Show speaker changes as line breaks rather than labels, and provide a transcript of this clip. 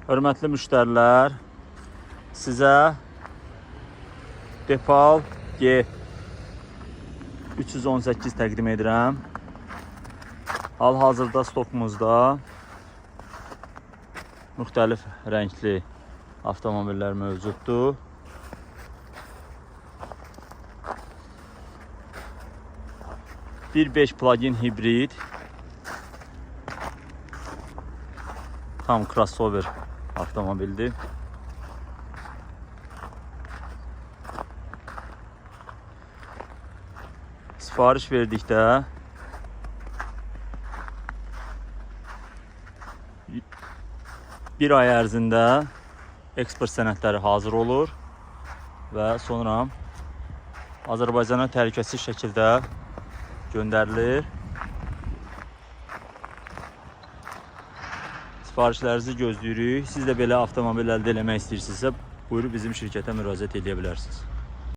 Hörmətli müştərilər, sizə Depal G 318 təqdim edirəm. Hal-hazırda stokumuzda müxtəlif rəngli avtomobillər mövcuddur. Bir 5 plug-in hibrid, tam crossover avtomobildir. Sifariş verdikdə bir ay ərzində eksport sənədləri hazır olur və sonra Azərbaycana təhlükəsiz şəkildə göndərilir. Sifarişlərinizi gözləyirik. Siz də belə avtomobil əldə etmək istəyirsinizsə, buyurub bizim şirkətə müraciət edə bilərsiniz.